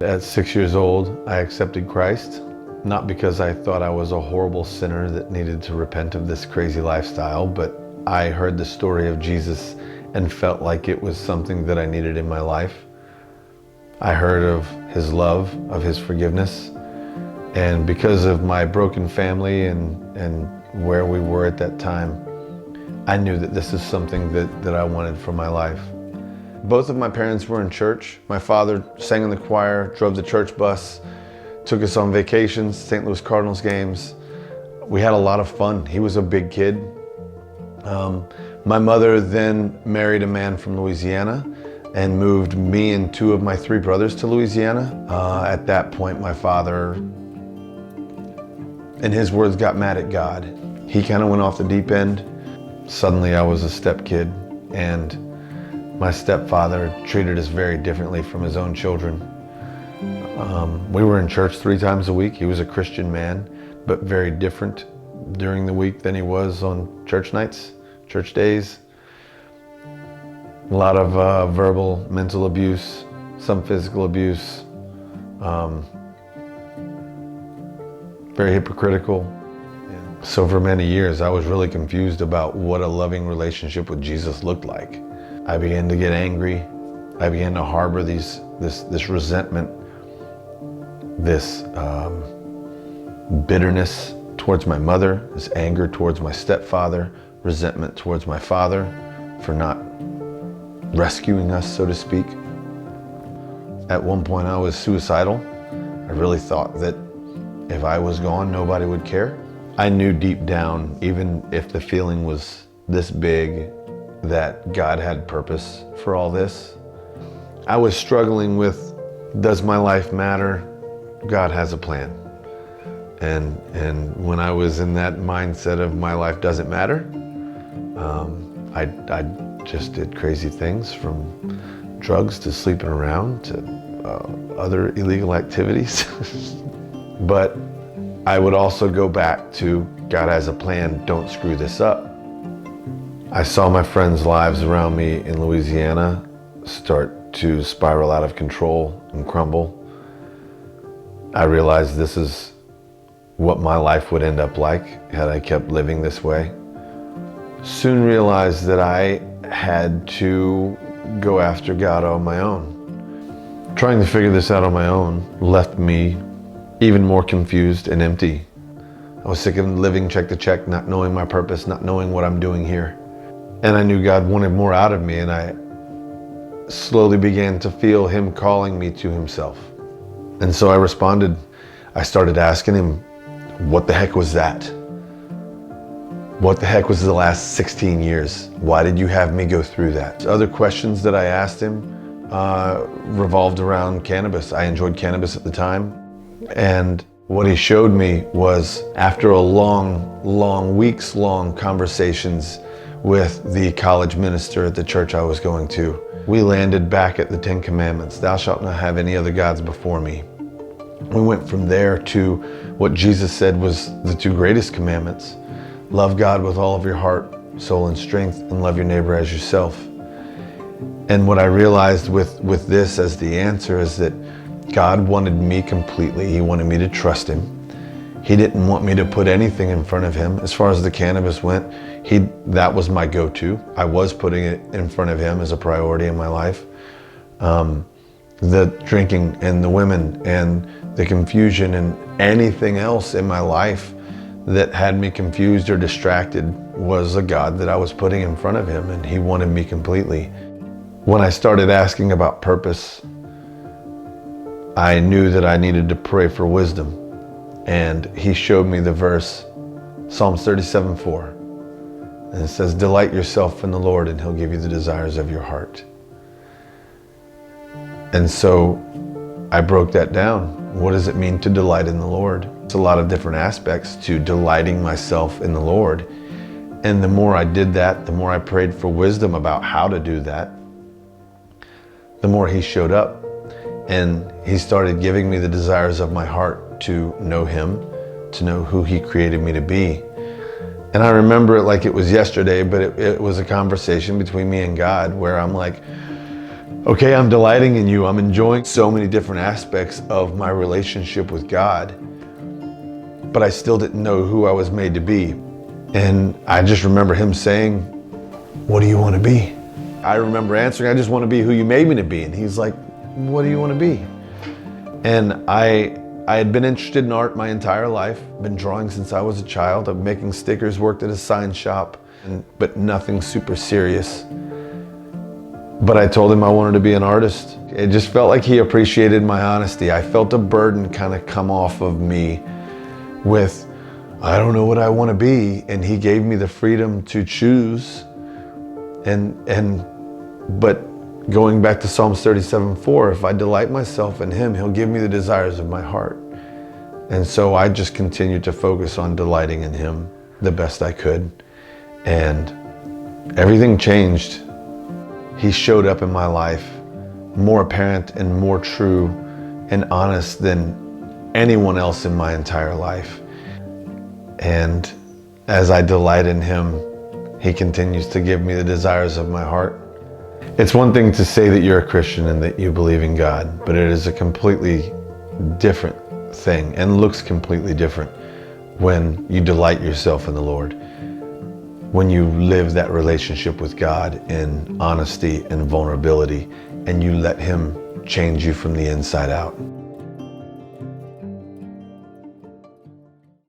At 6 years old, I accepted Christ, not because I thought I was a horrible sinner that needed to repent of this crazy lifestyle, but I heard the story of Jesus and felt like it was something that I needed in my life. I heard of his love, of his forgiveness, and because of my broken family and where we were at that time, I knew that this is something that I wanted for my life. Both of my parents were in church. My father sang in the choir, drove the church bus, took us on vacations, St. Louis Cardinals games. We had a lot of fun. He was a big kid. My mother then married a man from Louisiana and moved me and two of my three brothers to Louisiana. At that point, my father, in his words, got mad at God. He kind of went off the deep end. Suddenly I was a stepkid, and my stepfather treated us very differently from his own children. We were in church 3 times a week. He was a Christian man, but very different during the week than he was on church nights, church days. A lot of verbal, mental abuse, some physical abuse, very hypocritical. So for many years, I was really confused about what a loving relationship with Jesus looked like. I began to get angry. I began to harbor this resentment, this bitterness towards my mother, this anger towards my stepfather, resentment towards my father for not rescuing us, so to speak. At one point I was suicidal. I really thought that if I was gone, nobody would care. I knew deep down, even if the feeling was this big, that God had purpose for all this. I was struggling with, does my life matter? God has a plan. And when I was in that mindset of my life doesn't matter, I just did crazy things, from drugs to sleeping around to other illegal activities. But I would also go back to, God has a plan, don't screw this up. I saw my friends' lives around me in Louisiana start to spiral out of control and crumble. I realized this is what my life would end up like had I kept living this way. Soon realized that I had to go after God on my own. Trying to figure this out on my own left me even more confused and empty. I was sick of living check to check, not knowing my purpose, not knowing what I'm doing here. And I knew God wanted more out of me, and I slowly began to feel him calling me to himself. And so I responded. I started asking him, what the heck was that? What the heck was the last 16 years? Why did you have me go through that? Other questions that I asked him revolved around cannabis. I enjoyed cannabis at the time. And what he showed me was, after a long, weeks-long conversations with the college minister at the church I was going to, we landed back at the 10 Commandments. Thou shalt not have any other gods before me. We went from there to what Jesus said was the 2 greatest commandments. Love God with all of your heart, soul, and strength, and love your neighbor as yourself. And what I realized with this as the answer is that God wanted me completely. He wanted me to trust him. He didn't want me to put anything in front of him. As far as the cannabis went, that was my go-to. I was putting it in front of him as a priority in my life. The drinking and the women and the confusion and anything else in my life that had me confused or distracted was a God that I was putting in front of him, and he wanted me completely. When I started asking about purpose, I knew that I needed to pray for wisdom. And he showed me the verse, Psalms 37:4. And it says, delight yourself in the Lord and he'll give you the desires of your heart. And so I broke that down. What does it mean to delight in the Lord? It's a lot of different aspects to delighting myself in the Lord. And the more I did that, the more I prayed for wisdom about how to do that, the more he showed up. And he started giving me the desires of my heart to know him, to know who he created me to be. And I remember it like it was yesterday, but it was a conversation between me and God where I'm like, Okay, I'm delighting in you. I'm enjoying so many different aspects of my relationship with God, but I still didn't know who I was made to be. And I just remember him saying, what do you want to be? I remember answering, I just want to be who you made me to be. And he's like, what do you want to be? And I had been interested in art my entire life, been drawing since I was a child. I'm making stickers, worked at a sign shop, but nothing super serious. But I told him I wanted to be an artist. It just felt like he appreciated my honesty. I felt a burden kind of come off of me with, I don't know what I want to be. And he gave me the freedom to choose. But going back to Psalms 37:4, if I delight myself in him, he'll give me the desires of my heart. And so I just continued to focus on delighting in him the best I could. And everything changed. He showed up in my life more apparent and more true and honest than anyone else in my entire life. And as I delight in him, he continues to give me the desires of my heart. It's one thing to say that you're a Christian and that you believe in God, but it is a completely different thing and looks completely different when you delight yourself in the Lord. When you live that relationship with God in honesty and vulnerability, and you let him change you from the inside out.